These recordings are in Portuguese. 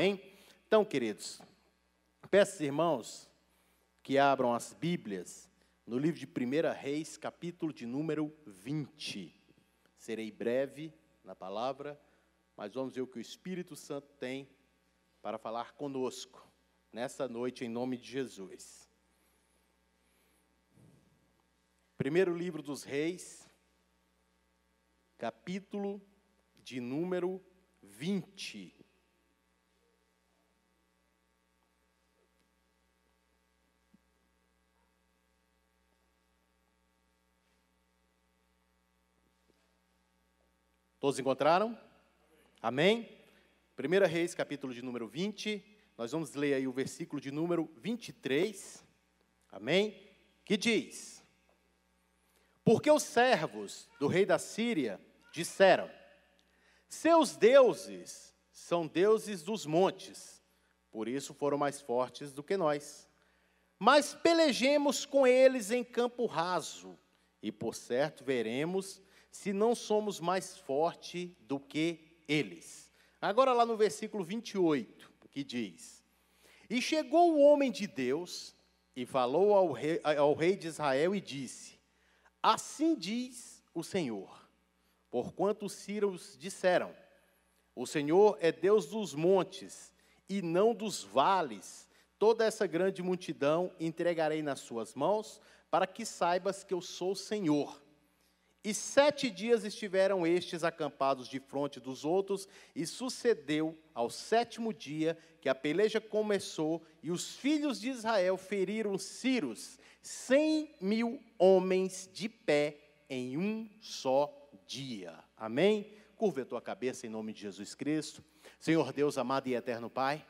Amém? Então, queridos, peço aos irmãos que abram as Bíblias no livro de 1 Reis, capítulo de número 20. Serei breve na palavra, mas vamos ver o que o Espírito Santo tem para falar conosco nessa noite, em nome de Jesus. Primeiro livro dos Reis, capítulo de número 20. Todos encontraram? Amém? 1 Reis, capítulo de número 20. Nós vamos ler aí o versículo de número 23. Amém? Que diz: Porque os servos do rei da Síria disseram: seus deuses são deuses dos montes, por isso foram mais fortes do que nós. Mas pelejemos com eles em campo raso, e por certo veremos se não somos mais fortes do que eles. Agora lá no versículo 28, que diz: E chegou o homem de Deus, e falou ao rei de Israel, e disse: Assim diz o Senhor, porquanto os sírios disseram: O Senhor é Deus dos montes, e não dos vales. Toda essa grande multidão entregarei nas suas mãos, para que saibas que eu sou o Senhor. E 7 dias estiveram estes acampados de frente dos outros, e sucedeu ao 7º dia que a peleja começou, e os filhos de Israel feriram os sírios, 100.000 homens de pé em um só dia. Amém? Curva a tua cabeça em nome de Jesus Cristo. Senhor Deus amado e eterno Pai,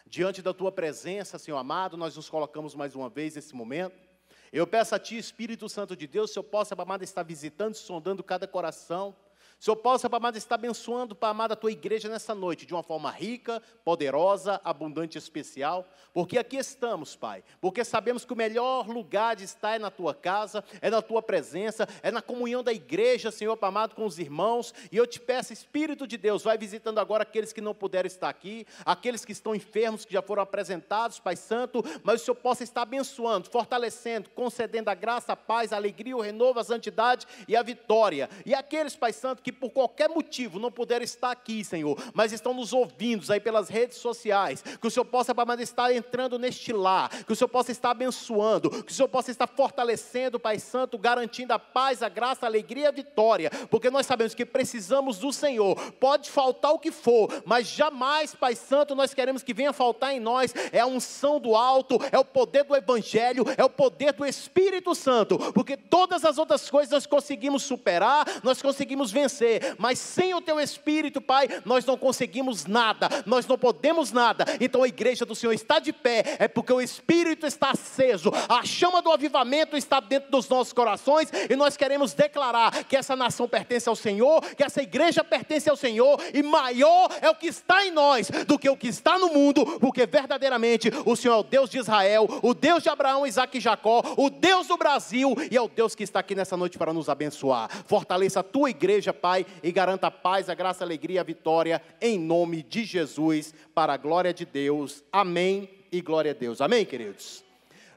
diante da tua presença, Senhor amado, nós nos colocamos mais uma vez nesse momento. Eu peço a Ti, Espírito Santo de Deus, Senhor possa, Pai amado, estar visitando, sondando cada coração. Senhor possa, Pai amado, estar abençoando, Pai amado, a Tua igreja nessa noite, de uma forma rica, poderosa, abundante e especial. Porque aqui estamos, Pai, porque sabemos que o melhor lugar de estar é na Tua casa, é na Tua presença, é na comunhão da igreja, Senhor, Pai amado, com os irmãos. E eu te peço, Espírito de Deus, vai visitando agora aqueles que não puderam estar aqui, aqueles que estão enfermos, que já foram apresentados, Pai Santo, mas o Senhor possa estar abençoando, fortalecendo, concedendo a graça, a paz, a alegria, o renovo, a santidade e a vitória. E aqueles, Pai Santo, que por qualquer motivo não puderam estar aqui, Senhor, mas estão nos ouvindo aí pelas redes sociais, que o Senhor possa, Pai amado, estar entrando neste lar, que o Senhor possa estar abençoando, que o Senhor possa estar fortalecendo, Pai Santo, garantindo a paz, a graça, a alegria e a vitória, porque nós sabemos que precisamos do Senhor. Pode faltar o que for, mas jamais, Pai Santo, nós queremos que venha faltar em nós é a unção do alto, é o poder do Evangelho, é o poder do Espírito Santo, porque todas as outras coisas nós conseguimos superar, nós conseguimos vencer, mas sem o Teu Espírito, Pai, nós não conseguimos nada, nós não podemos nada. Então a igreja do Senhor está de pé, é porque o Espírito está aceso, a chama do avivamento está dentro dos nossos corações, e nós queremos declarar que essa nação pertence ao Senhor, que essa igreja pertence ao Senhor, e maior é o que está em nós do que o que está no mundo, porque verdadeiramente o Senhor é o Deus de Israel, o Deus de Abraão, Isaque e Jacó, o Deus do Brasil, e é o Deus que está aqui nessa noite para nos abençoar. Fortaleça a Tua igreja, Pai, e garanta a paz, a graça, a alegria e a vitória, em nome de Jesus, para a glória de Deus. Amém e glória a Deus. Amém, queridos?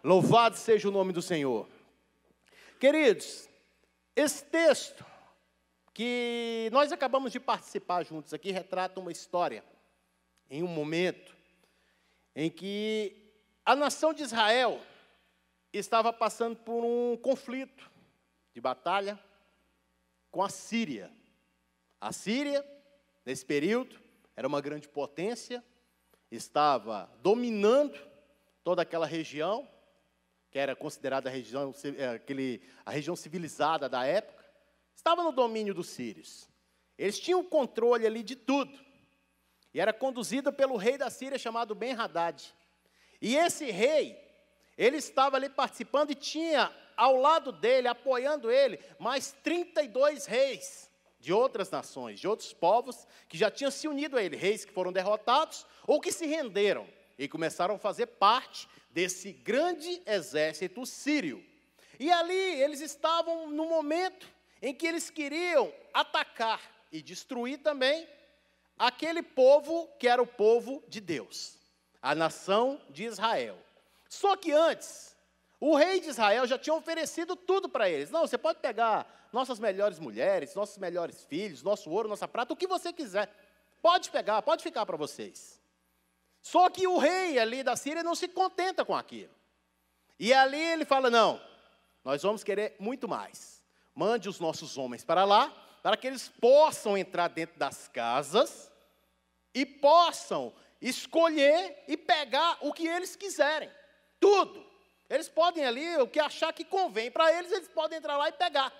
Louvado seja o nome do Senhor. Queridos, esse texto que nós acabamos de participar juntos aqui retrata uma história, em um momento em que a nação de Israel estava passando por um conflito de batalha com a Síria. A Síria, nesse período, era uma grande potência, estava dominando toda aquela região, que era considerada a região civilizada da época, estava no domínio dos sírios. Eles tinham controle ali de tudo, e era conduzida pelo rei da Síria, chamado Ben-Hadad. E esse rei, ele estava ali participando, e tinha ao lado dele, apoiando ele, mais 32 reis, de outras nações, de outros povos, que já tinham se unido a ele, reis que foram derrotados, ou que se renderam, e começaram a fazer parte desse grande exército sírio. E ali, eles estavam no momento em que eles queriam atacar, e destruir também, aquele povo que era o povo de Deus, a nação de Israel. Só que antes, o rei de Israel já tinha oferecido tudo para eles. Não, você pode pegar nossas melhores mulheres, nossos melhores filhos, nosso ouro, nossa prata, o que você quiser. Pode pegar, pode ficar para vocês. Só que o rei ali da Síria não se contenta com aquilo. E ali ele fala, não, nós vamos querer muito mais. Mande os nossos homens para lá, para que eles possam entrar dentro das casas e possam escolher e pegar o que eles quiserem. Tudo. Eles podem ali, o que achar que convém para eles, eles podem entrar lá e pegar.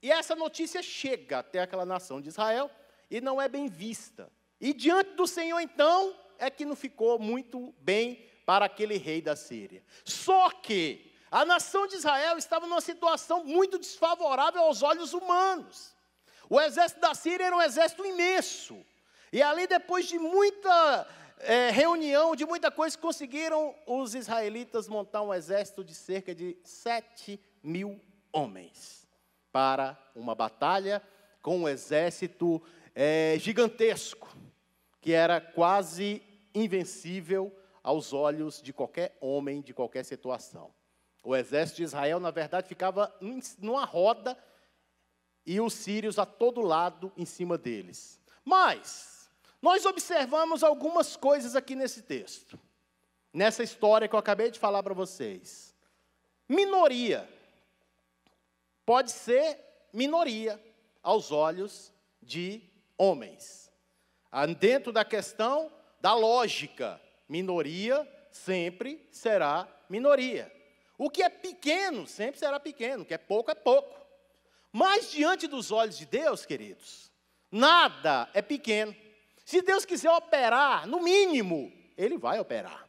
E essa notícia chega até aquela nação de Israel e não é bem vista. E diante do Senhor, então, é que não ficou muito bem para aquele rei da Síria. Só que a nação de Israel estava numa situação muito desfavorável aos olhos humanos. O exército da Síria era um exército imenso. E ali, depois de muita reunião, de muita coisa, conseguiram os israelitas montar um exército de cerca de 7.000 homens para uma batalha com um exército gigantesco, que era quase invencível aos olhos de qualquer homem, de qualquer situação. O exército de Israel, na verdade, ficava numa roda e os sírios a todo lado em cima deles. Mas nós observamos algumas coisas aqui nesse texto, nessa história que eu acabei de falar para vocês. Minoria pode ser minoria aos olhos de homens. Dentro da questão da lógica, minoria sempre será minoria. O que é pequeno sempre será pequeno, o que é pouco é pouco. Mas diante dos olhos de Deus, queridos, nada é pequeno. Se Deus quiser operar, no mínimo, Ele vai operar.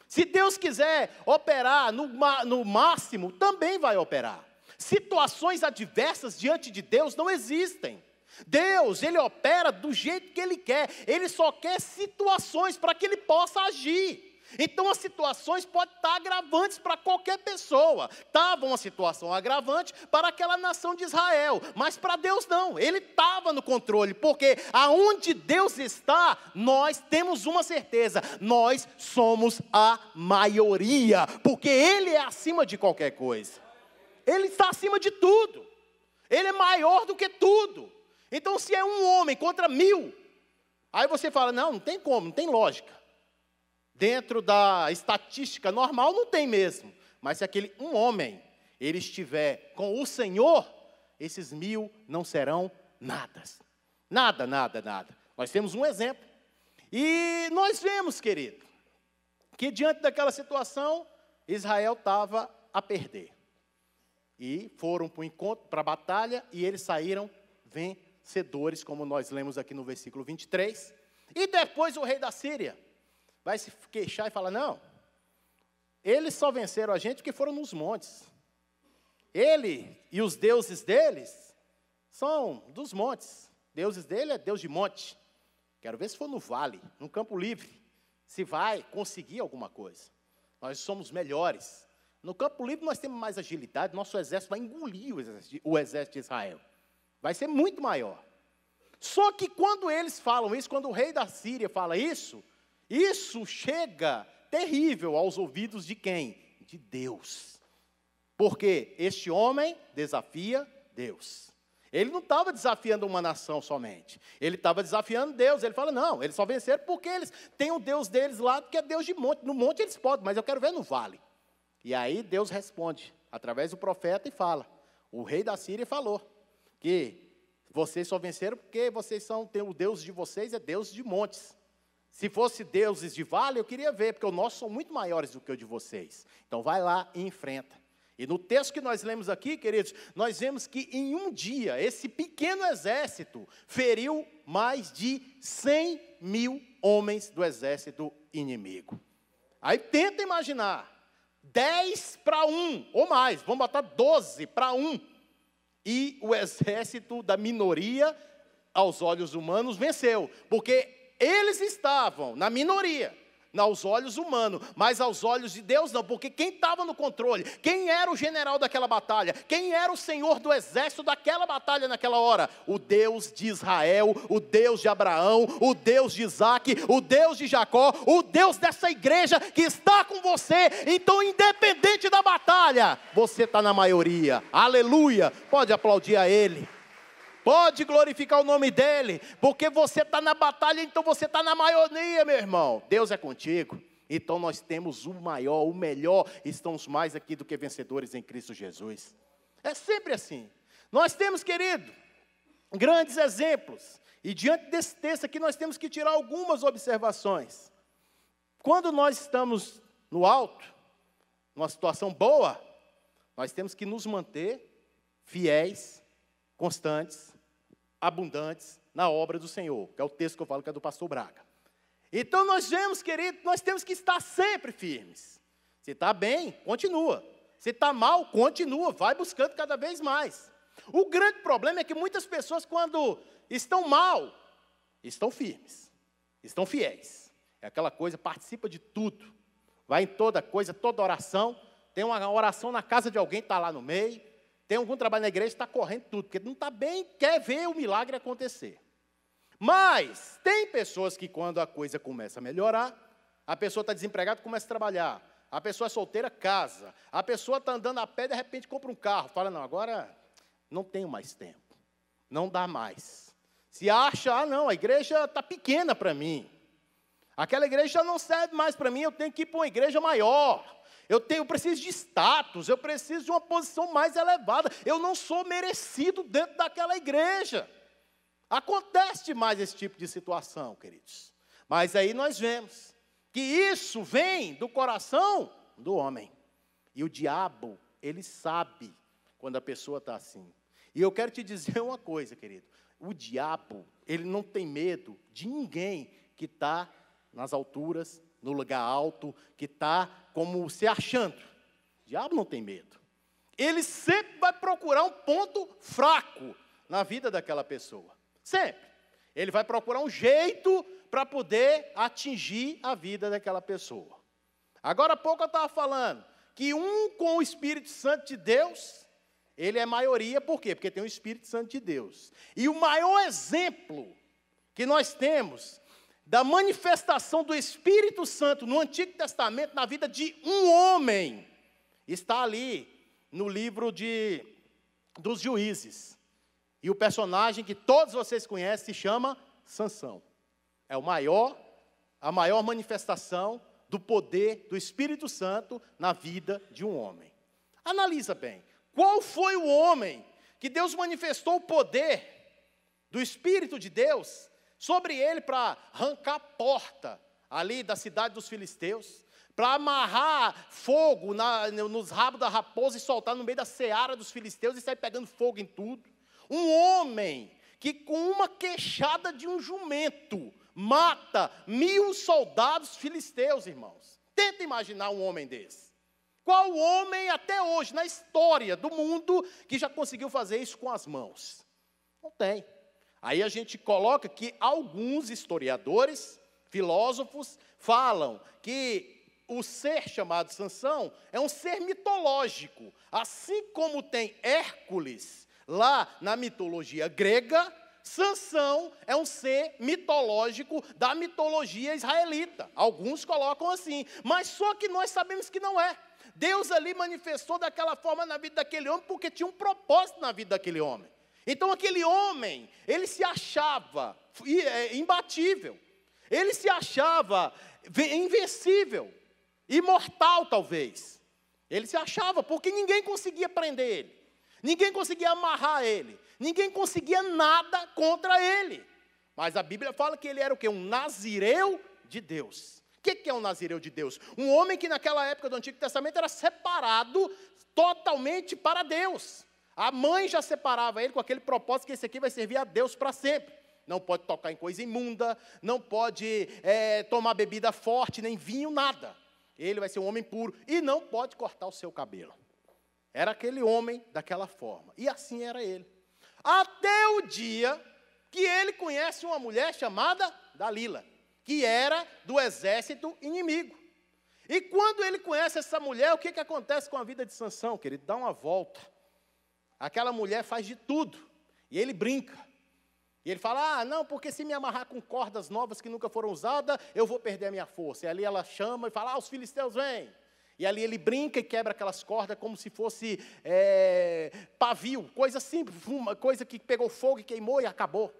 Se Deus quiser operar no máximo, também vai operar. Situações adversas diante de Deus não existem. Deus, Ele opera do jeito que Ele quer. Ele só quer situações para que Ele possa agir. Então as situações podem estar agravantes para qualquer pessoa. Estava uma situação agravante para aquela nação de Israel, mas para Deus não, Ele estava no controle, porque aonde Deus está, nós temos uma certeza, nós somos a maioria, porque Ele é acima de qualquer coisa. Ele está acima de tudo, Ele é maior do que tudo. Então se é um homem contra 1.000, aí você fala, não tem como, não tem lógica. Dentro da estatística normal, não tem mesmo. Mas se aquele um homem, ele estiver com o Senhor, esses 1.000 não serão nada. Nada, nada, nada. Nós temos um exemplo. E nós vemos, querido, que diante daquela situação, Israel estava a perder. E foram para o encontro, para a batalha, e eles saíram vencedores, como nós lemos aqui no versículo 23. E depois o rei da Síria vai se queixar e falar, não, eles só venceram a gente porque foram nos montes. Ele e os deuses deles são dos montes. Deuses dele é Deus de monte. Quero ver se for no vale, no campo livre, se vai conseguir alguma coisa. Nós somos melhores. No campo livre nós temos mais agilidade, nosso exército vai engolir o exército de Israel. Vai ser muito maior. Só que quando eles falam isso, quando o rei da Síria fala isso chega terrível aos ouvidos de quem? De Deus. Porque este homem desafia Deus. Ele não estava desafiando uma nação somente. Ele estava desafiando Deus. Ele fala, não, eles só venceram porque eles têm o Deus deles lá, que é Deus de monte. No monte eles podem, mas eu quero ver no vale. E aí Deus responde, através do profeta, e fala. O rei da Síria falou que vocês só venceram porque tem o Deus de vocês é Deus de montes. Se fosse deuses de vale, eu queria ver, porque os nossos são muito maiores do que o de vocês. Então, vai lá e enfrenta. E no texto que nós lemos aqui, queridos, nós vemos que em um dia, esse pequeno exército feriu mais de 100.000 homens do exército inimigo. Aí tenta imaginar, 10-1 ou mais, vamos botar 12-1. E o exército da minoria, aos olhos humanos, venceu, porque eles estavam na minoria, aos olhos humanos, mas aos olhos de Deus não, porque quem estava no controle, quem era o general daquela batalha, quem era o senhor do exército daquela batalha naquela hora? O Deus de Israel, o Deus de Abraão, o Deus de Isaac, o Deus de Jacó, o Deus dessa igreja que está com você. Então, independente da batalha, você está na maioria. Aleluia! Pode aplaudir a Ele. Pode glorificar o nome dEle, porque você está na batalha, então você está na maioria, meu irmão. Deus é contigo, então nós temos o maior, o melhor, estamos mais aqui do que vencedores em Cristo Jesus. É sempre assim. Nós temos, querido, grandes exemplos, e diante desse texto aqui nós temos que tirar algumas observações. Quando nós estamos no alto, numa situação boa, nós temos que nos manter fiéis, constantes, abundantes na obra do Senhor, que é o texto que eu falo que é do pastor Braga. Então nós vemos, querido, nós temos que estar sempre firmes. Se está bem, continua. Se está mal, continua, vai buscando cada vez mais. O grande problema é que muitas pessoas, quando estão mal, estão firmes, estão fiéis. É aquela coisa, participa de tudo, vai em toda coisa, toda oração. Tem uma oração na casa de alguém, está lá no meio. Tem algum trabalho na igreja, está correndo tudo, porque não está bem, quer ver o milagre acontecer. Mas tem pessoas que quando a coisa começa a melhorar, a pessoa está desempregada, começa a trabalhar. A pessoa é solteira, casa. A pessoa está andando a pé, de repente compra um carro. Fala, não, agora não tenho mais tempo. Não dá mais. Se acha, não, a igreja está pequena para mim. Aquela igreja já não serve mais para mim, eu tenho que ir para uma igreja maior. Eu preciso de status, eu preciso de uma posição mais elevada. Eu não sou merecido dentro daquela igreja. Acontece demais esse tipo de situação, queridos. Mas aí nós vemos que isso vem do coração do homem. E o diabo, ele sabe quando a pessoa está assim. E eu quero te dizer uma coisa, querido. O diabo, ele não tem medo de ninguém que está nas alturas, no lugar alto, que está como se achando. O diabo não tem medo. Ele sempre vai procurar um ponto fraco na vida daquela pessoa. Sempre. Ele vai procurar um jeito para poder atingir a vida daquela pessoa. Agora há pouco eu estava falando que um com o Espírito Santo de Deus, ele é maioria, por quê? Porque tem o Espírito Santo de Deus. E o maior exemplo que nós temos da manifestação do Espírito Santo no Antigo Testamento, na vida de um homem, está ali no livro dos Juízes. E o personagem que todos vocês conhecem se chama Sansão. É a maior manifestação do poder do Espírito Santo na vida de um homem. Analisa bem, qual foi o homem que Deus manifestou o poder do Espírito de Deus sobre ele para arrancar a porta ali da cidade dos filisteus, para amarrar fogo nos rabos da raposa e soltar no meio da seara dos filisteus e sair pegando fogo em tudo. Um homem que com uma queixada de um jumento mata 1000 soldados filisteus, irmãos. Tenta imaginar um homem desse. Qual homem até hoje, na história do mundo, que já conseguiu fazer isso com as mãos? Não tem. Aí a gente coloca que alguns historiadores, filósofos, falam que o ser chamado Sansão é um ser mitológico. Assim como tem Hércules lá na mitologia grega, Sansão é um ser mitológico da mitologia israelita. Alguns colocam assim, mas só que nós sabemos que não é. Deus ali manifestou daquela forma na vida daquele homem porque tinha um propósito na vida daquele homem. Então aquele homem, ele se achava imbatível, ele se achava invencível, imortal talvez. Ele se achava porque ninguém conseguia prender ele, ninguém conseguia amarrar ele, ninguém conseguia nada contra ele. Mas a Bíblia fala que ele era o quê? Um nazireu de Deus. O que é um nazireu de Deus? Um homem que naquela época do Antigo Testamento era separado totalmente para Deus. A mãe já separava ele com aquele propósito que esse aqui vai servir a Deus para sempre. Não pode tocar em coisa imunda, não pode tomar bebida forte, nem vinho, nada. Ele vai ser um homem puro e não pode cortar o seu cabelo. Era aquele homem daquela forma. E assim era ele. Até o dia que ele conhece uma mulher chamada Dalila, que era do exército inimigo. E quando ele conhece essa mulher, o que acontece com a vida de Sansão, querido? Dá uma volta. Aquela mulher faz de tudo, e ele brinca. E ele fala, não, porque se me amarrar com cordas novas que nunca foram usadas, eu vou perder a minha força. E ali ela chama e fala, os filisteus vêm. E ali ele brinca e quebra aquelas cordas como se fosse pavio, coisa simples, uma coisa que pegou fogo e queimou e acabou.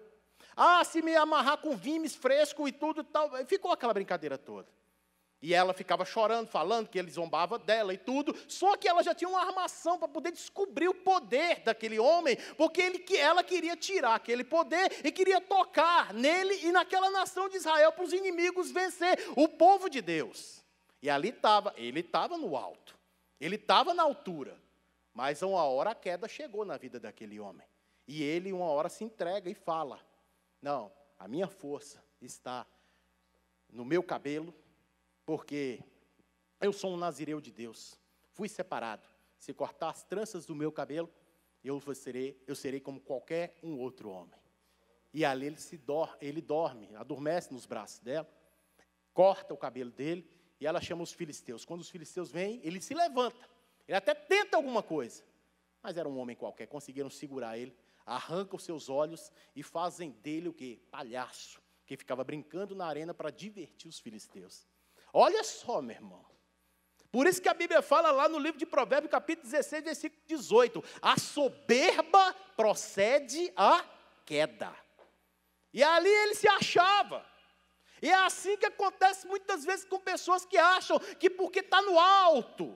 Se me amarrar com vimes fresco e tudo e tal. Ficou aquela brincadeira toda. E ela ficava chorando, falando que ele zombava dela e tudo. Só que ela já tinha uma armação para poder descobrir o poder daquele homem, porque ela queria tirar aquele poder e queria tocar nele e naquela nação de Israel para os inimigos vencer o povo de Deus. E ali ele estava no alto, ele estava na altura, mas uma hora a queda chegou na vida daquele homem. E ele uma hora se entrega e fala, não, a minha força está no meu cabelo, porque eu sou um nazireu de Deus, fui separado. Se cortar as tranças do meu cabelo, eu serei como qualquer um outro homem. E ali ele dorme, adormece nos braços dela, corta o cabelo dele, e ela chama os filisteus. Quando os filisteus vêm, ele se levanta. Ele até tenta alguma coisa. Mas era um homem qualquer. Conseguiram segurar ele. Arrancam os seus olhos e fazem dele o quê? Palhaço. Que ficava brincando na arena para divertir os filisteus. Olha só, meu irmão. Por isso que a Bíblia fala lá no livro de Provérbios, capítulo 16, versículo 18. A soberba procede à queda. E ali ele se achava. E é assim que acontece muitas vezes com pessoas que acham que porque está no alto,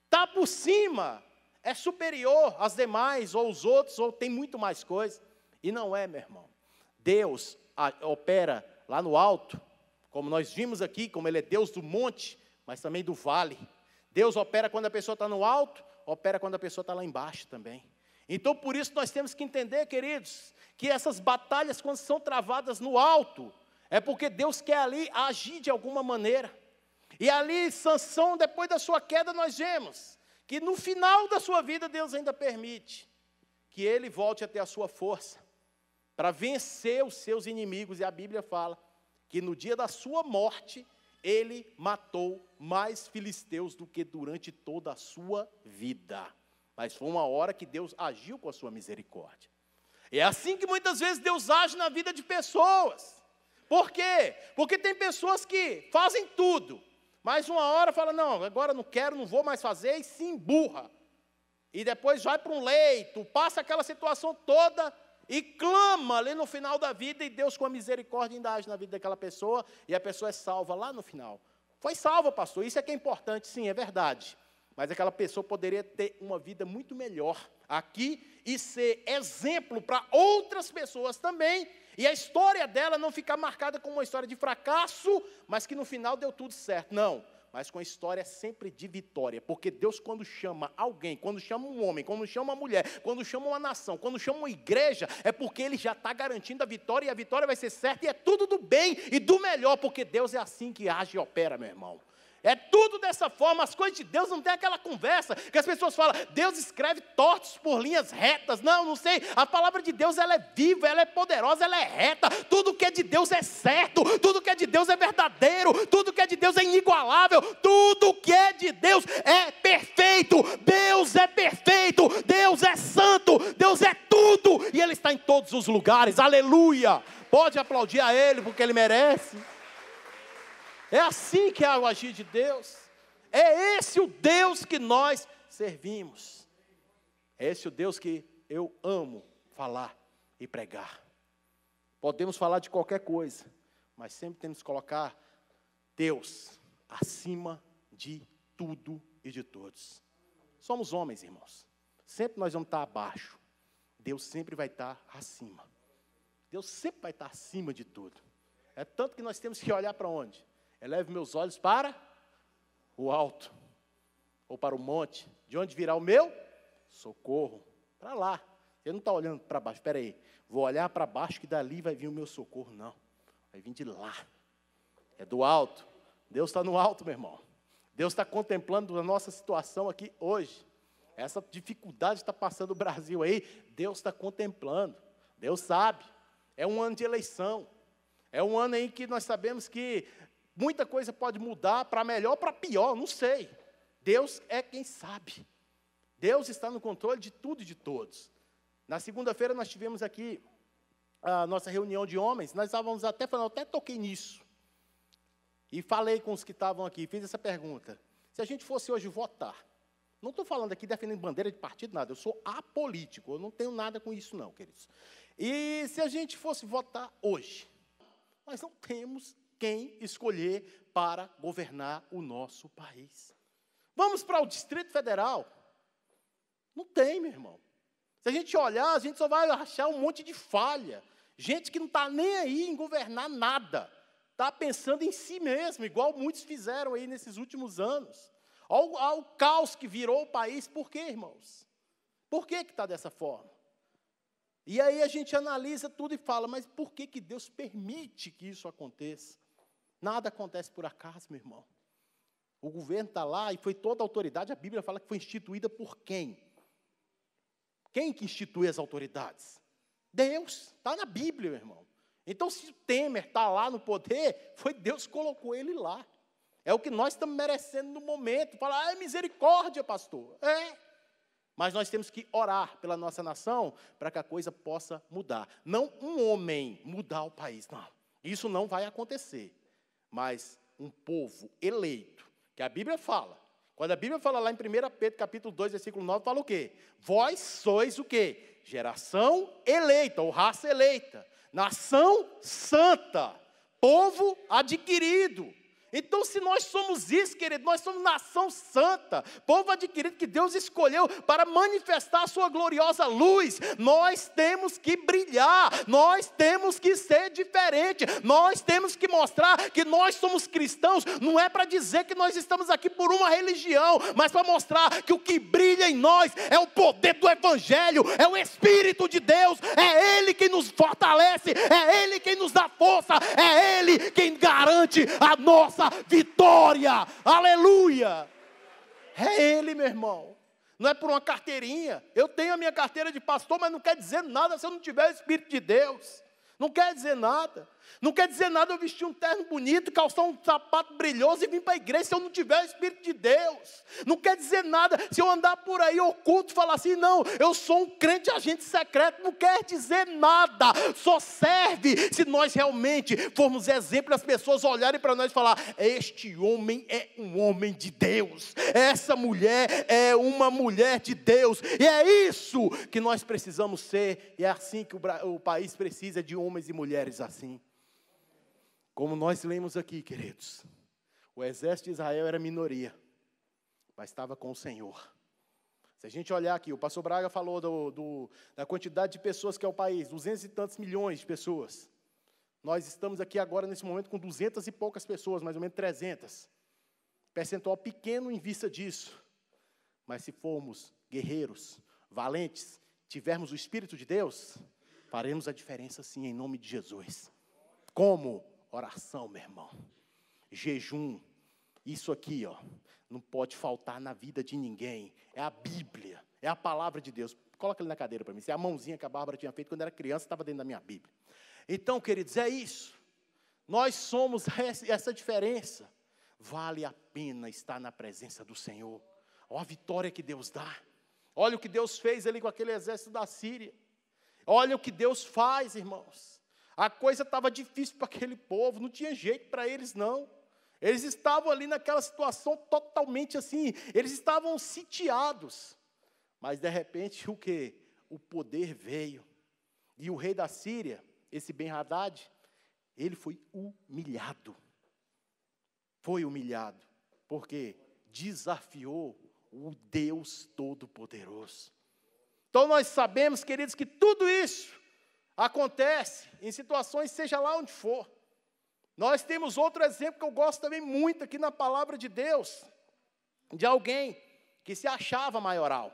está por cima, é superior às demais, ou os outros, ou tem muito mais coisa. E não é, meu irmão. Deus opera lá no alto, como nós vimos aqui, como Ele é Deus do monte, mas também do vale. Deus opera quando a pessoa está no alto, opera quando a pessoa está lá embaixo também. Então, por isso, nós temos que entender, queridos, que essas batalhas, quando são travadas no alto, é porque Deus quer ali agir de alguma maneira. E ali, Sansão, depois da sua queda, nós vemos que no final da sua vida, Deus ainda permite que ele volte a ter a sua força para vencer os seus inimigos. E a Bíblia fala que no dia da sua morte, ele matou mais filisteus do que durante toda a sua vida. Mas foi uma hora que Deus agiu com a sua misericórdia. É assim que muitas vezes Deus age na vida de pessoas. Por quê? Porque tem pessoas que fazem tudo, mas uma hora fala, não, agora não quero, não vou mais fazer, e se emburra. E depois vai para um leito, passa aquela situação toda e clama ali no final da vida, e Deus com a misericórdia ainda age na vida daquela pessoa, e a pessoa é salva lá no final. Foi salva, pastor, isso é que é importante, sim, é verdade. Mas aquela pessoa poderia ter uma vida muito melhor aqui e ser exemplo para outras pessoas também. E a história dela não ficar marcada como uma história de fracasso, mas que no final deu tudo certo. Não, mas com a história sempre de vitória. Porque Deus, quando chama alguém, quando chama um homem, quando chama uma mulher, quando chama uma nação, quando chama uma igreja, é porque Ele já está garantindo a vitória, e a vitória vai ser certa, e é tudo do bem e do melhor, porque Deus é assim que age e opera, meu irmão. É tudo dessa forma, as coisas de Deus não tem aquela conversa, que as pessoas falam, Deus escreve tortos por linhas retas. Não, não sei, a palavra de Deus ela é viva, ela é poderosa, ela é reta, tudo que é de Deus é certo, tudo que é de Deus é verdadeiro, tudo que é de Deus é inigualável, tudo que é de Deus é perfeito, Deus é perfeito, Deus é santo, Deus é tudo, e Ele está em todos os lugares, aleluia, pode aplaudir a Ele, porque Ele merece. É assim que é o agir de Deus. É esse o Deus que nós servimos. É esse o Deus que eu amo falar e pregar. Podemos falar de qualquer coisa, mas sempre temos que colocar Deus acima de tudo e de todos. Somos homens, irmãos. Sempre nós vamos estar abaixo. Deus sempre vai estar acima. Deus sempre vai estar acima de tudo. É tanto que nós temos que olhar para onde? Eleve meus olhos para o alto, ou para o monte, de onde virá o meu socorro. Para lá. Ele não está olhando para baixo, espera aí, vou olhar para baixo que dali vai vir o meu socorro, não. Vai vir de lá. É do alto. Deus está no alto, meu irmão. Deus está contemplando a nossa situação aqui hoje. Essa dificuldade está passando o Brasil aí, Deus está contemplando. Deus sabe. É um ano de eleição. É um ano aí que nós sabemos que muita coisa pode mudar para melhor ou para pior, não sei. Deus é quem sabe. Deus está no controle de tudo e de todos. Na segunda-feira nós tivemos aqui a nossa reunião de homens, nós estávamos até falando, até toquei nisso. E falei com os que estavam aqui, fiz essa pergunta. Se a gente fosse hoje votar, não estou falando aqui defendendo bandeira de partido, nada, eu sou apolítico, eu não tenho nada com isso não, queridos. E se a gente fosse votar hoje, nós não temos quem escolher para governar o nosso país. Vamos para o Distrito Federal? Não tem, meu irmão. Se a gente olhar, a gente só vai achar um monte de falha. Gente que não está nem aí em governar nada. Está pensando em si mesmo, igual muitos fizeram aí nesses últimos anos. Olha o caos que virou o país. Por quê, irmãos? Por que está dessa forma? E aí a gente analisa tudo e fala, mas por que Deus permite que isso aconteça? Nada acontece por acaso, meu irmão. O governo está lá e foi toda a autoridade, a Bíblia fala que foi instituída por quem? Quem que institui as autoridades? Deus, está na Bíblia, meu irmão. Então, se o Temer está lá no poder, foi Deus que colocou ele lá. É o que nós estamos merecendo no momento. Falar, é misericórdia, pastor. É. Mas nós temos que orar pela nossa nação para que a coisa possa mudar. Não um homem mudar o país, não. Isso não vai acontecer. Mas um povo eleito, que a Bíblia fala. Quando a Bíblia fala lá em 1 Pedro, capítulo 2, versículo 9, fala o quê? Vós sois o quê? Geração eleita, ou raça eleita. Nação santa, povo adquirido. Então, se nós somos isso, querido, nós somos nação santa, povo adquirido que Deus escolheu para manifestar a sua gloriosa luz, nós temos que brilhar, nós temos que ser diferente, nós temos que mostrar que nós somos cristãos, não é para dizer que nós estamos aqui por uma religião, mas para mostrar que o que brilha em nós é o poder do Evangelho, é o Espírito de Deus, é Ele quem nos fortalece, é Ele quem nos dá força, é Ele quem garante a nossa vitória, aleluia, é Ele, meu irmão, não é por uma carteirinha, eu tenho a minha carteira de pastor, mas não quer dizer nada se eu não tiver o Espírito de Deus, não quer dizer nada, não quer dizer nada eu vestir um terno bonito, calçar um sapato brilhoso e vir para a igreja se eu não tiver o Espírito de Deus, não quer dizer nada se eu andar por aí oculto e falar assim, não, eu sou um crente agente secreto, não quer dizer nada, só serve se nós realmente formos exemplo, as pessoas olharem para nós e falar, este homem é um homem de Deus, essa mulher é uma mulher de Deus, e é isso que nós precisamos ser, e é assim que o país precisa de homens e mulheres assim. Como nós lemos aqui, queridos, o exército de Israel era minoria, mas estava com o Senhor. Se a gente olhar aqui, o pastor Braga falou da quantidade de pessoas que é o país, 200 e tantos milhões de pessoas. Nós estamos aqui agora, nesse momento, com 200 e poucas pessoas, mais ou menos 300. Percentual pequeno em vista disso. Mas se formos guerreiros, valentes, tivermos o Espírito de Deus, faremos a diferença sim, em nome de Jesus. Como? Oração, meu irmão. Jejum. Isso aqui, ó, não pode faltar na vida de ninguém. É a Bíblia, é a palavra de Deus. Coloca ele na cadeira para mim. Isso é a mãozinha que a Bárbara tinha feito quando era criança, estava dentro da minha Bíblia. Então, queridos, é isso. Nós somos essa diferença. Vale a pena estar na presença do Senhor. Olha a vitória que Deus dá. Olha o que Deus fez ali com aquele exército da Síria. Olha o que Deus faz, irmãos. A coisa estava difícil para aquele povo, não tinha jeito para eles não. Eles estavam ali naquela situação totalmente assim, eles estavam sitiados. Mas de repente o quê? O poder veio. E o rei da Síria, esse Ben-Hadad, ele foi humilhado. Foi humilhado, porque desafiou o Deus Todo-Poderoso. Então nós sabemos, queridos, que tudo isso acontece em situações, seja lá onde for. Nós temos outro exemplo que eu gosto também muito aqui na palavra de Deus, de alguém que se achava maioral.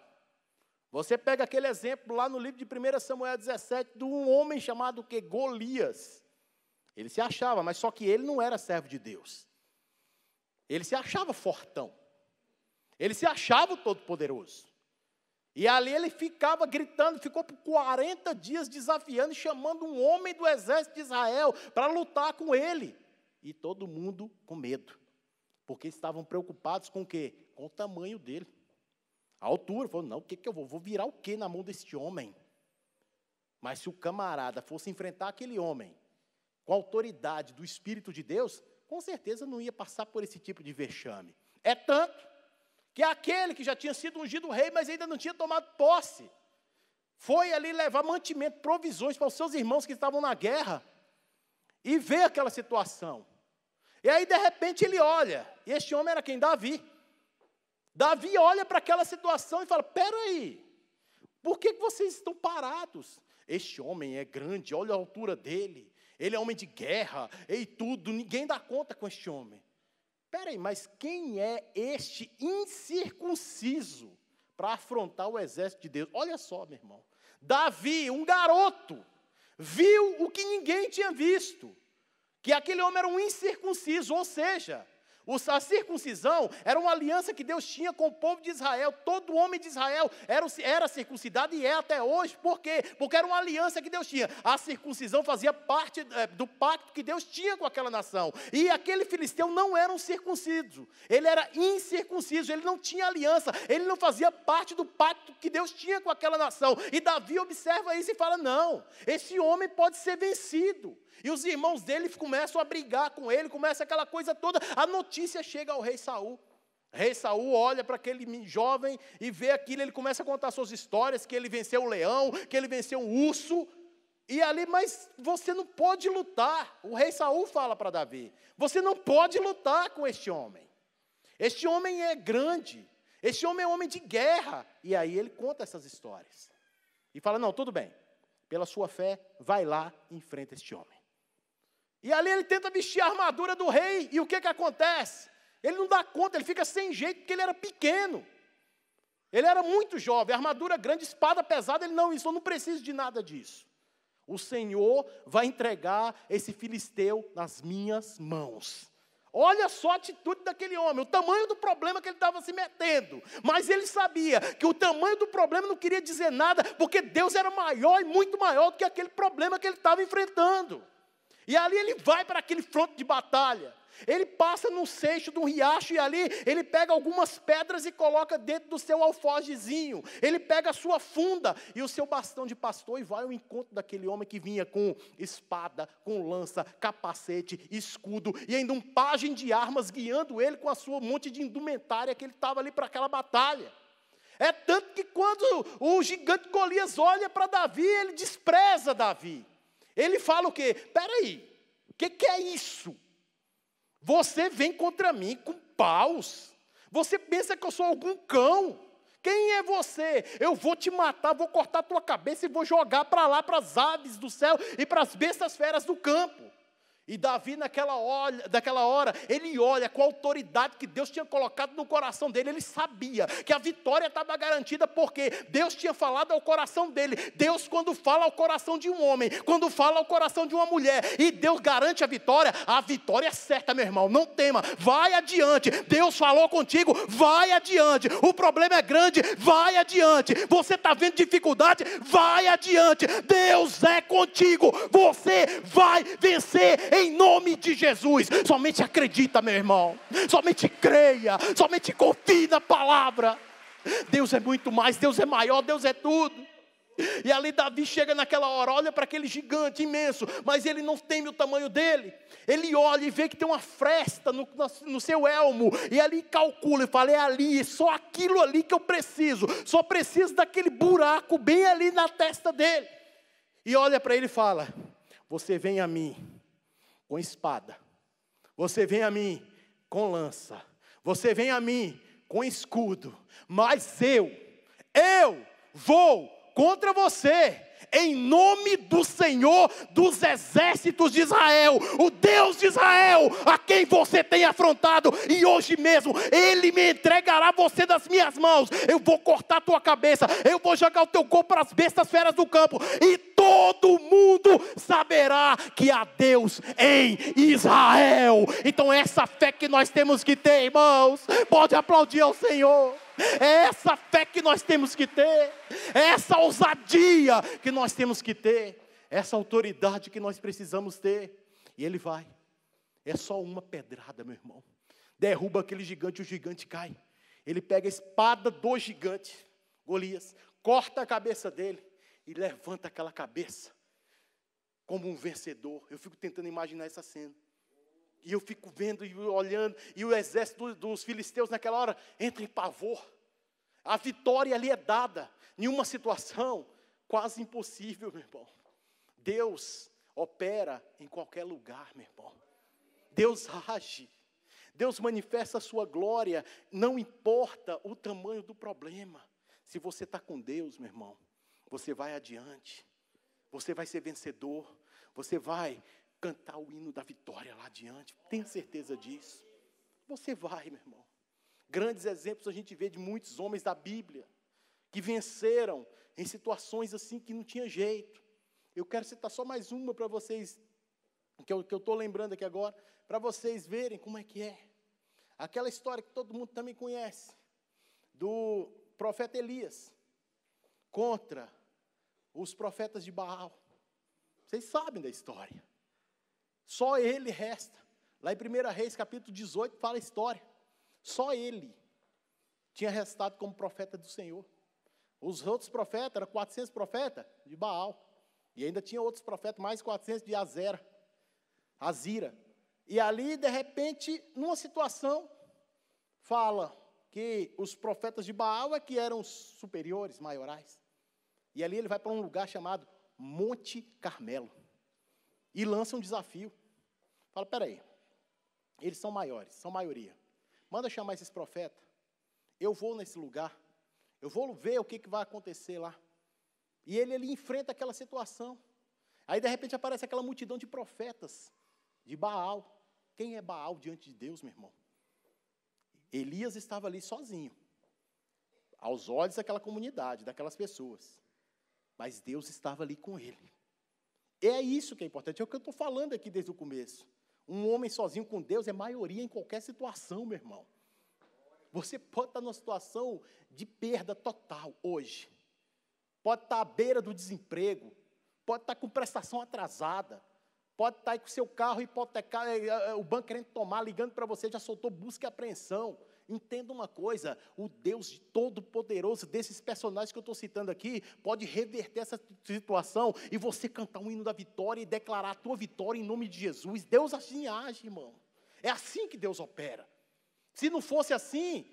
Você pega aquele exemplo lá no livro de 1 Samuel 17, de um homem chamado Golias. Ele se achava, mas só que ele não era servo de Deus. Ele se achava fortão. Ele se achava o todo-poderoso. E ali ele ficava gritando, ficou por 40 dias desafiando e chamando um homem do exército de Israel para lutar com ele. E todo mundo com medo, porque estavam preocupados com o quê? Com o tamanho dele. A altura, falou, não, o que eu vou virar o quê na mão deste homem? Mas se o camarada fosse enfrentar aquele homem com a autoridade do Espírito de Deus, com certeza não ia passar por esse tipo de vexame. É tanto que aquele que já tinha sido ungido rei, mas ainda não tinha tomado posse, foi ali levar mantimento, provisões para os seus irmãos que estavam na guerra, e vê aquela situação. E aí, de repente, ele olha, e este homem era quem? Davi. Davi olha para aquela situação e fala, peraí, por que vocês estão parados? Este homem é grande, olha a altura dele, ele é homem de guerra, e tudo, ninguém dá conta com este homem. Peraí, mas quem é este incircunciso para afrontar o exército de Deus? Olha só, meu irmão. Davi, um garoto, viu o que ninguém tinha visto. Que aquele homem era um incircunciso, ou seja, a circuncisão era uma aliança que Deus tinha com o povo de Israel. Todo homem de Israel era circuncidado e é até hoje. Por quê? Porque era uma aliança que Deus tinha. A circuncisão fazia parte do pacto que Deus tinha com aquela nação. E aquele filisteu não era um circunciso. Ele era incircunciso, ele não tinha aliança. Ele não fazia parte do pacto que Deus tinha com aquela nação. E Davi observa isso e fala, não, esse homem pode ser vencido. E os irmãos dele começam a brigar com ele, começa aquela coisa toda. A notícia chega ao rei Saul. O rei Saul olha para aquele jovem e vê aquilo, ele começa a contar suas histórias, que ele venceu o leão, que ele venceu um urso. E ali, mas você não pode lutar. O rei Saul fala para Davi, você não pode lutar com este homem. Este homem é grande, este homem é um homem de guerra. E aí ele conta essas histórias. E fala, não, tudo bem, pela sua fé, vai lá e enfrenta este homem. E ali ele tenta vestir a armadura do rei, e o que acontece? Ele não dá conta, ele fica sem jeito, porque ele era pequeno. Ele era muito jovem, armadura grande, espada pesada, ele não, isso eu não preciso de nada disso. O Senhor vai entregar esse filisteu nas minhas mãos. Olha só a atitude daquele homem, o tamanho do problema que ele estava se metendo. Mas ele sabia que o tamanho do problema não queria dizer nada, porque Deus era maior e muito maior do que aquele problema que ele estava enfrentando. E ali ele vai para aquele fronte de batalha. Ele passa no seixo de um riacho e ali ele pega algumas pedras e coloca dentro do seu alforjezinho. Ele pega a sua funda e o seu bastão de pastor e vai ao encontro daquele homem que vinha com espada, com lança, capacete, escudo e ainda um pajem de armas guiando ele com a sua monte de indumentária que ele estava ali para aquela batalha. É tanto que quando o gigante Golias olha para Davi, ele despreza Davi. Ele fala o quê? Peraí, o que é isso? Você vem contra mim com paus? Você pensa que eu sou algum cão? Quem é você? Eu vou te matar, vou cortar a tua cabeça e vou jogar para lá, para as aves do céu e para as bestas feras do campo. E Davi naquela hora, ele olha com a autoridade que Deus tinha colocado no coração dele. Ele sabia que a vitória estava garantida porque Deus tinha falado ao coração dele. Deus, quando fala ao coração de um homem, quando fala ao coração de uma mulher, e Deus garante a vitória é certa, meu irmão, não tema, vai adiante. Deus falou contigo, vai adiante. O problema é grande, vai adiante. Você está vendo dificuldade, vai adiante. Deus é contigo, você vai vencer em nome de Jesus. Somente acredita, meu irmão. Somente creia. Somente confie na palavra. Deus é muito mais. Deus é maior. Deus é tudo. E ali Davi chega naquela hora, olha para aquele gigante imenso, mas ele não teme o tamanho dele. Ele olha e vê que tem uma fresta no seu elmo, e ali calcula e fala, é ali, só aquilo ali que eu preciso. Só preciso daquele buraco bem ali na testa dele. E olha para ele e fala, você vem a mim com espada, você vem a mim com lança, você vem a mim com escudo, mas eu vou contra você, em nome do Senhor dos exércitos de Israel, o Deus de Israel, a quem você tem afrontado, e hoje mesmo, Ele me entregará você das minhas mãos. Eu vou cortar a tua cabeça, eu vou jogar o teu corpo para as bestas feras do campo, e todo mundo saberá que há Deus em Israel. Então essa fé que nós temos que ter, irmãos, pode aplaudir ao Senhor. É essa fé que nós temos que ter, é essa ousadia que nós temos que ter, essa autoridade que nós precisamos ter. E ele vai, é só uma pedrada, meu irmão, derruba aquele gigante, o gigante cai. Ele pega a espada do gigante, Golias, corta a cabeça dele e levanta aquela cabeça como um vencedor. Eu fico tentando imaginar essa cena. E eu fico vendo e olhando, e o exército dos filisteus naquela hora entra em pavor. A vitória ali é dada em uma situação quase impossível, meu irmão. Deus opera em qualquer lugar, meu irmão. Deus age. Deus manifesta a sua glória, não importa o tamanho do problema. Se você está com Deus, meu irmão, você vai adiante. Você vai ser vencedor. Você vai cantar o hino da vitória lá adiante. Tenha certeza disso. Você vai, meu irmão. Grandes exemplos a gente vê de muitos homens da Bíblia que venceram em situações assim que não tinha jeito. Eu quero citar só mais uma para vocês, que eu estou lembrando aqui agora, para vocês verem como é que é. Aquela história que todo mundo também conhece, do profeta Elias, contra os profetas de Baal. Vocês sabem da história. Só ele resta. Lá em 1 Reis, capítulo 18, fala a história. Só ele tinha restado como profeta do Senhor. Os outros profetas, eram 400 profetas de Baal. E ainda tinha outros profetas, mais 400 de Azira. E ali, de repente, numa situação, fala que os profetas de Baal é que eram superiores, maiorais. E ali ele vai para um lugar chamado Monte Carmelo. E lança um desafio. Fala, peraí, eles são maiores, são maioria. Manda chamar esses profetas. Eu vou nesse lugar. Eu vou ver o que vai acontecer lá. E ele enfrenta aquela situação. Aí, de repente, aparece aquela multidão de profetas de Baal. Quem é Baal diante de Deus, meu irmão? Elias estava ali sozinho. Aos olhos daquela comunidade, daquelas pessoas. Mas Deus estava ali com ele. É isso que é importante. É o que eu estou falando aqui desde o começo. Um homem sozinho com Deus é maioria em qualquer situação, meu irmão. Você pode estar numa situação de perda total hoje. Pode estar à beira do desemprego. Pode estar com prestação atrasada. Pode estar aí com o seu carro hipotecado, o banco querendo tomar, ligando para você, já soltou busca e apreensão. Entenda uma coisa, o Deus todo-poderoso desses personagens que eu estou citando aqui, pode reverter essa situação e você cantar um hino da vitória e declarar a tua vitória em nome de Jesus. Deus assim age, irmão. É assim que Deus opera. Se não fosse assim,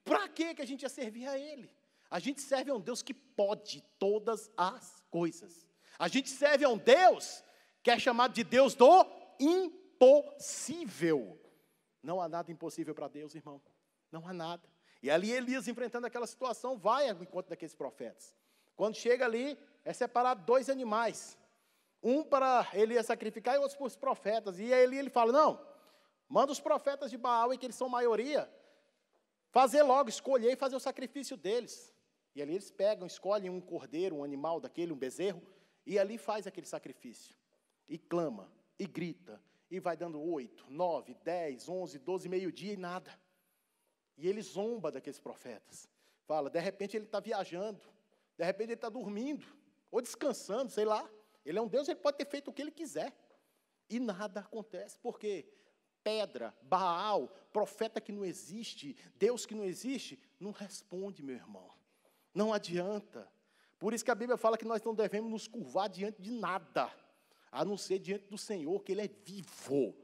para que a gente ia servir a Ele? A gente serve a um Deus que pode todas as coisas. A gente serve a um Deus que é chamado de Deus do impossível. Não há nada impossível para Deus, irmão. Não há nada. E ali Elias, enfrentando aquela situação, vai ao encontro daqueles profetas. Quando chega ali, é separado 2 animais. Um para Elias sacrificar e outro para os profetas. E aí ele fala, não, manda os profetas de Baal, e que eles são maioria, fazer logo, escolher e fazer o sacrifício deles. E ali eles pegam, escolhem um cordeiro, um animal daquele, um bezerro, e ali faz aquele sacrifício. E clama, e grita, e vai dando 8, 9, 10, 11, 12, meio-dia e nada. E ele zomba daqueles profetas. Fala, de repente ele está viajando, de repente ele está dormindo, ou descansando, sei lá. Ele é um Deus, ele pode ter feito o que ele quiser. E nada acontece, por quê? Pedra, Baal, profeta que não existe, Deus que não existe, não responde, meu irmão. Não adianta. Por isso que a Bíblia fala que nós não devemos nos curvar diante de nada, a não ser diante do Senhor, que Ele é vivo.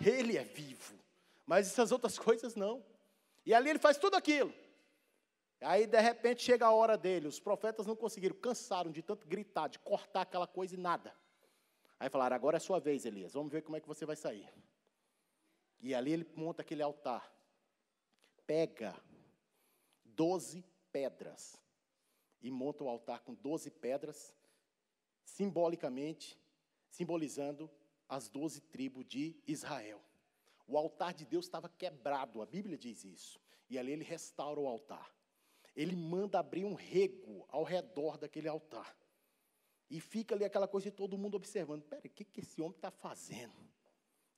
Ele é vivo. Mas essas outras coisas não. E ali ele faz tudo aquilo. Aí, de repente, chega a hora dele. Os profetas não conseguiram, cansaram de tanto gritar, de cortar aquela coisa e nada. Aí falaram, agora é sua vez, Elias. Vamos ver como é que você vai sair. E ali ele monta aquele altar. Pega 12 pedras. E monta o altar com 12 pedras, simbolizando as 12 tribos de Israel. O altar de Deus estava quebrado, a Bíblia diz isso. E ali ele restaura o altar. Ele manda abrir um rego ao redor daquele altar. E fica ali aquela coisa de todo mundo observando. Peraí, o que esse homem está fazendo?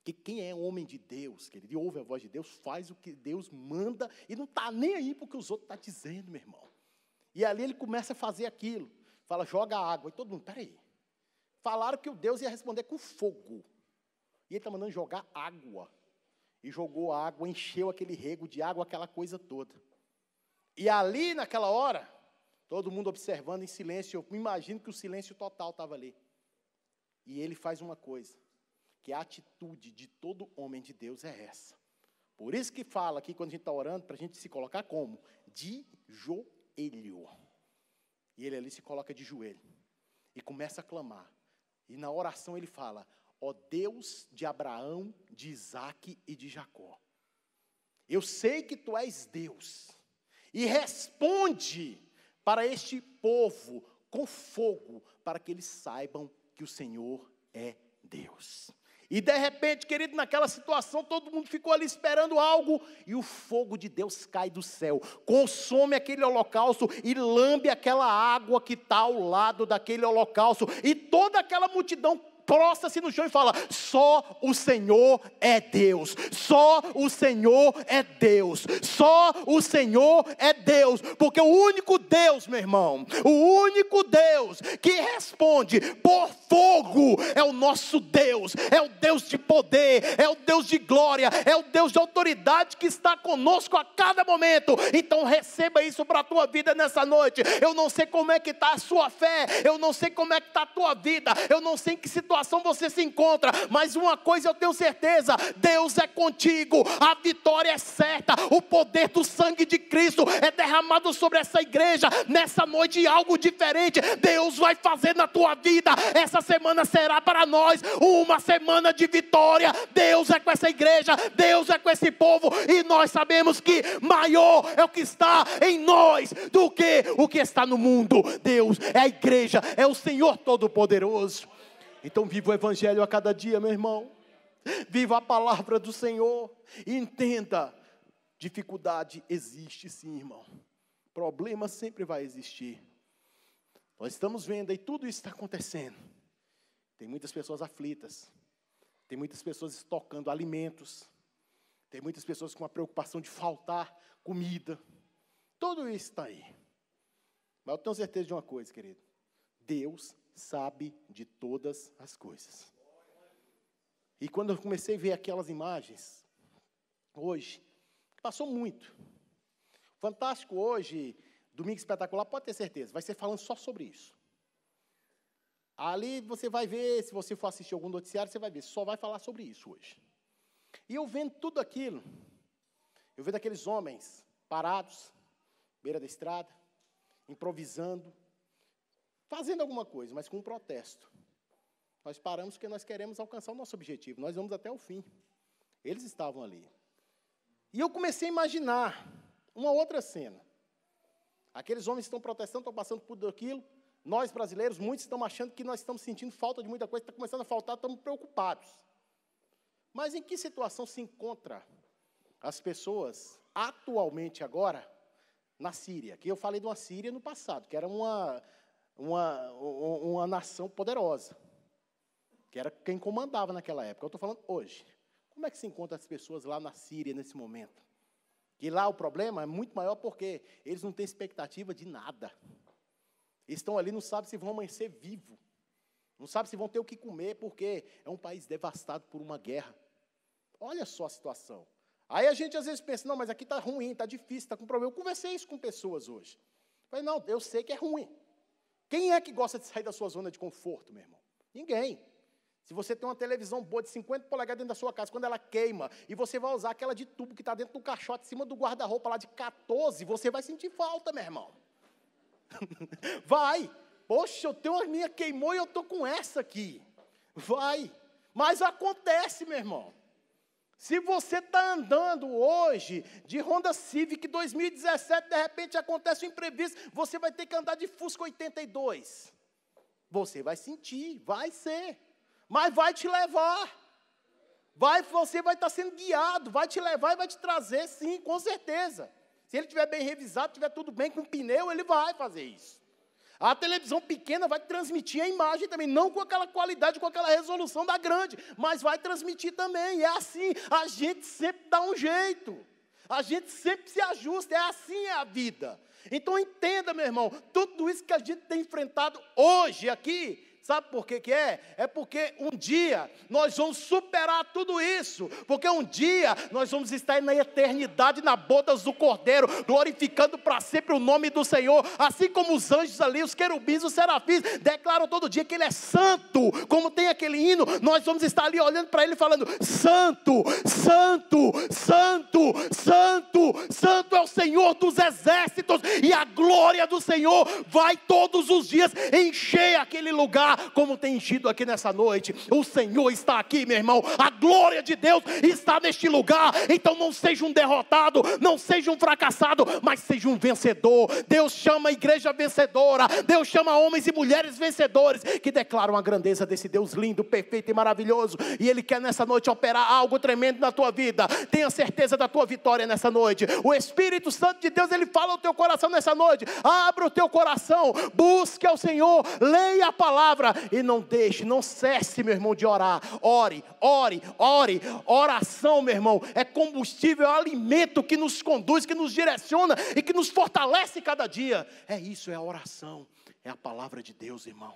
Que quem é homem de Deus, querido, e ouve a voz de Deus, faz o que Deus manda e não está nem aí porque os outros estão dizendo, meu irmão. E ali ele começa a fazer aquilo. Fala, joga água. E todo mundo, peraí. Falaram que o Deus ia responder com fogo. E ele está mandando jogar água. E jogou água, encheu aquele rego de água, aquela coisa toda. E ali, naquela hora, todo mundo observando em silêncio, eu imagino que o silêncio total estava ali. E ele faz uma coisa, que a atitude de todo homem de Deus é essa. Por isso que fala aqui, quando a gente está orando, para a gente se colocar como? De joelho. E ele ali se coloca de joelho. E começa a clamar. E na oração ele fala, ó Deus de Abraão, de Isaque e de Jacó. Eu sei que tu és Deus. E responde para este povo com fogo, para que eles saibam que o Senhor é Deus. E de repente, querido, naquela situação, todo mundo ficou ali esperando algo, e o fogo de Deus cai do céu, consome aquele holocausto e lambe aquela água que está ao lado daquele holocausto, e toda aquela multidão prostra-se no chão e fala, só o Senhor é Deus, só o Senhor é Deus, só o Senhor é Deus, porque o único Deus, meu irmão, o único Deus que responde por fogo é o nosso Deus, é o Deus de poder, é o Deus de glória, é o Deus de autoridade que está conosco a cada momento. Então receba isso para a tua vida nessa noite. Eu não sei como é que está a sua fé, eu não sei como é que está a tua vida, eu não sei em que situação você se encontra, mas uma coisa eu tenho certeza, Deus é contigo, a vitória é certa, o poder do sangue de Cristo é derramado sobre essa igreja, nessa noite algo diferente, Deus vai fazer na tua vida, essa semana será para nós uma semana de vitória, Deus é com essa igreja, Deus é com esse povo, e nós sabemos que maior é o que está em nós, do que o que está no mundo. Deus é a igreja, é o Senhor Todo-Poderoso. Então viva o Evangelho a cada dia, meu irmão. Viva a palavra do Senhor. E entenda, dificuldade existe sim, irmão. Problema sempre vai existir. Nós estamos vendo aí, tudo isso está acontecendo. Tem muitas pessoas aflitas. Tem muitas pessoas estocando alimentos. Tem muitas pessoas com a preocupação de faltar comida. Tudo isso está aí. Mas eu tenho certeza de uma coisa, querido. Deus sabe de todas as coisas. E quando eu comecei a ver aquelas imagens, hoje, passou muito. Fantástico hoje, Domingo Espetacular, pode ter certeza, vai ser falando só sobre isso. Ali você vai ver, se você for assistir algum noticiário, você vai ver, só vai falar sobre isso hoje. E eu vendo tudo aquilo, eu vendo aqueles homens parados, beira da estrada, improvisando, fazendo alguma coisa, mas com um protesto. Nós paramos porque nós queremos alcançar o nosso objetivo. Nós vamos até o fim. Eles estavam ali. E eu comecei a imaginar uma outra cena. Aqueles homens estão protestando, estão passando por tudo aquilo. Nós, brasileiros, muitos estão achando que nós estamos sentindo falta de muita coisa, está começando a faltar, estamos preocupados. Mas em que situação se encontra as pessoas atualmente agora na Síria? Que eu falei de uma Síria no passado, que era uma nação poderosa, que era quem comandava naquela época. Eu estou falando hoje. Como é que se encontra as pessoas lá na Síria nesse momento? E lá o problema é muito maior porque eles não têm expectativa de nada. Eles estão ali, não sabem se vão amanhecer vivo. Não sabem se vão ter o que comer, porque é um país devastado por uma guerra. Olha só a situação. Aí a gente às vezes pensa, não, mas aqui está ruim, está difícil, está com problema. Eu conversei isso com pessoas hoje. Falei, não, eu sei que é ruim. Quem é que gosta de sair da sua zona de conforto, meu irmão? Ninguém. Se você tem uma televisão boa de 50 polegadas dentro da sua casa, quando ela queima, e você vai usar aquela de tubo que está dentro do caixote, em cima do guarda-roupa lá de 14, você vai sentir falta, meu irmão. Vai. Poxa, eu tenho a minha queimou e eu estou com essa aqui. Vai. Mas acontece, meu irmão. Se você está andando hoje de Honda Civic 2017, de repente acontece um imprevisto, você vai ter que andar de Fusca 82. Você vai sentir, vai ser. Mas vai te levar. Você vai estar sendo guiado, vai te levar e vai te trazer, sim, com certeza. Se ele estiver bem revisado, estiver tudo bem com o pneu, ele vai fazer isso. A televisão pequena vai transmitir a imagem também, não com aquela qualidade, com aquela resolução da grande, mas vai transmitir também. E é assim, a gente sempre dá um jeito, a gente sempre se ajusta, é assim a vida. Então entenda, meu irmão, tudo isso que a gente tem enfrentado hoje aqui, sabe por que que é? É porque um dia nós vamos superar tudo isso, porque um dia nós vamos estar na eternidade, na bodas do Cordeiro, glorificando para sempre o nome do Senhor, assim como os anjos ali, os querubins, os serafins, declaram todo dia que Ele é santo, como tem aquele hino, nós vamos estar ali olhando para Ele falando, santo, santo, santo, santo, santo é o Senhor dos exércitos, e a glória do Senhor vai todos os dias encher aquele lugar, como tem enchido aqui nessa noite. O Senhor está aqui, meu irmão, a glória de Deus está neste lugar. Então não seja um derrotado, não seja um fracassado, mas seja um vencedor. Deus chama a igreja vencedora, Deus chama homens e mulheres vencedores, que declaram a grandeza desse Deus lindo, perfeito e maravilhoso, e Ele quer nessa noite operar algo tremendo na tua vida. Tenha certeza da tua vitória nessa noite. O Espírito Santo de Deus, Ele fala ao teu coração nessa noite. Abra o teu coração, busque ao Senhor, leia a palavra, e não deixe, não cesse, meu irmão, de orar. Ore, ore, ore. Oração, meu irmão, é combustível, é alimento que nos conduz, que nos direciona e que nos fortalece cada dia. É isso, é a oração, é a palavra de Deus, irmão.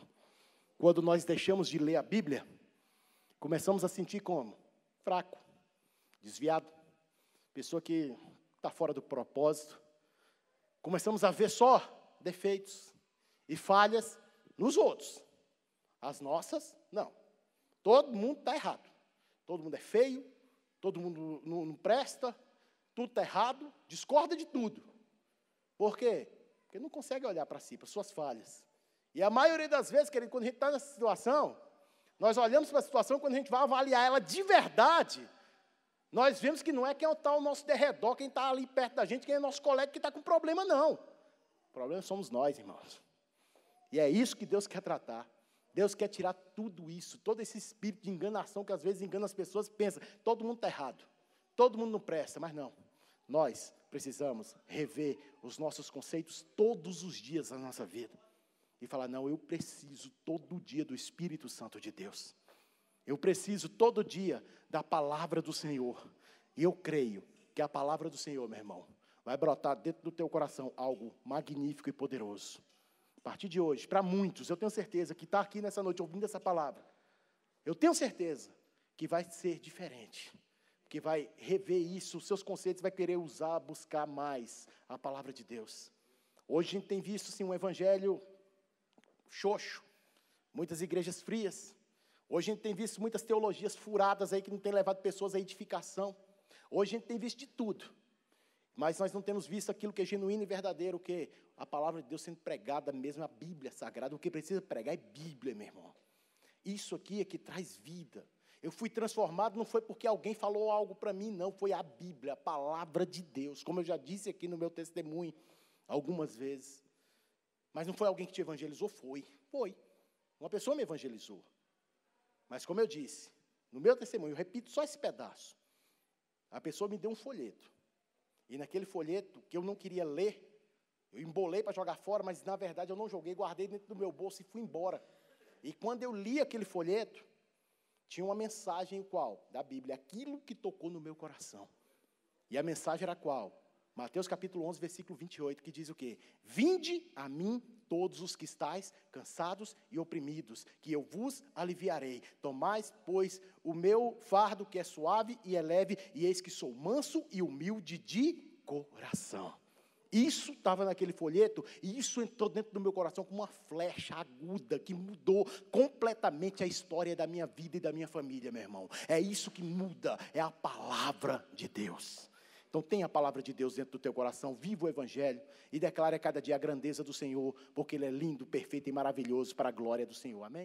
Quando nós deixamos de ler a Bíblia, começamos a sentir como? Fraco, desviado, pessoa que está fora do propósito. Começamos a ver só defeitos e falhas nos outros. As nossas, não. Todo mundo está errado. Todo mundo é feio, todo mundo não presta, tudo está errado, discorda de tudo. Por quê? Porque não consegue olhar para si, para suas falhas. E a maioria das vezes, querido, quando a gente está nessa situação, nós olhamos para a situação, quando a gente vai avaliar ela de verdade, nós vemos que não é quem está ao nosso derredor, quem está ali perto da gente, quem é nosso colega que está com problema, não. O problema somos nós, irmãos. E é isso que Deus quer tratar. Deus quer tirar tudo isso, todo esse espírito de enganação que às vezes engana as pessoas, pensa, todo mundo está errado, todo mundo não presta, mas não. Nós precisamos rever os nossos conceitos todos os dias da nossa vida. E falar, não, eu preciso todo dia do Espírito Santo de Deus. Eu preciso todo dia da palavra do Senhor. E eu creio que a palavra do Senhor, meu irmão, vai brotar dentro do teu coração algo magnífico e poderoso. A partir de hoje, para muitos, eu tenho certeza que está aqui nessa noite ouvindo essa palavra, eu tenho certeza que vai ser diferente, que vai rever isso, os seus conceitos, vai querer usar, buscar mais a palavra de Deus. Hoje a gente tem visto sim, um evangelho xoxo, muitas igrejas frias. Hoje a gente tem visto muitas teologias furadas aí que não tem levado pessoas à edificação. Hoje a gente tem visto de tudo. Mas nós não temos visto aquilo que é genuíno e verdadeiro, que a palavra de Deus sendo pregada mesmo, a Bíblia Sagrada. O que precisa pregar é Bíblia, meu irmão. Isso aqui é que traz vida. Eu fui transformado, não foi porque alguém falou algo para mim, não. Foi a Bíblia, a palavra de Deus. Como eu já disse aqui no meu testemunho, algumas vezes. Mas não foi alguém que te evangelizou? Foi. Uma pessoa me evangelizou. Mas como eu disse, no meu testemunho, eu repito só esse pedaço. A pessoa me deu um folheto. E naquele folheto, que eu não queria ler, eu embolei para jogar fora, mas na verdade eu não joguei, guardei dentro do meu bolso e fui embora. E quando eu li aquele folheto, tinha uma mensagem qual? Da Bíblia, aquilo que tocou no meu coração. E a mensagem era qual? Mateus capítulo 11, versículo 28, que diz o quê? Vinde a mim todos os que estáis cansados e oprimidos, que eu vos aliviarei. Tomais, pois, o meu fardo que é suave e é leve, e eis que sou manso e humilde de coração. Isso estava naquele folheto, e isso entrou dentro do meu coração como uma flecha aguda, que mudou completamente a história da minha vida e da minha família, meu irmão. É isso que muda, é a palavra de Deus. Então tenha a palavra de Deus dentro do teu coração, viva o Evangelho e declare a cada dia a grandeza do Senhor, porque Ele é lindo, perfeito e maravilhoso para a glória do Senhor. Amém?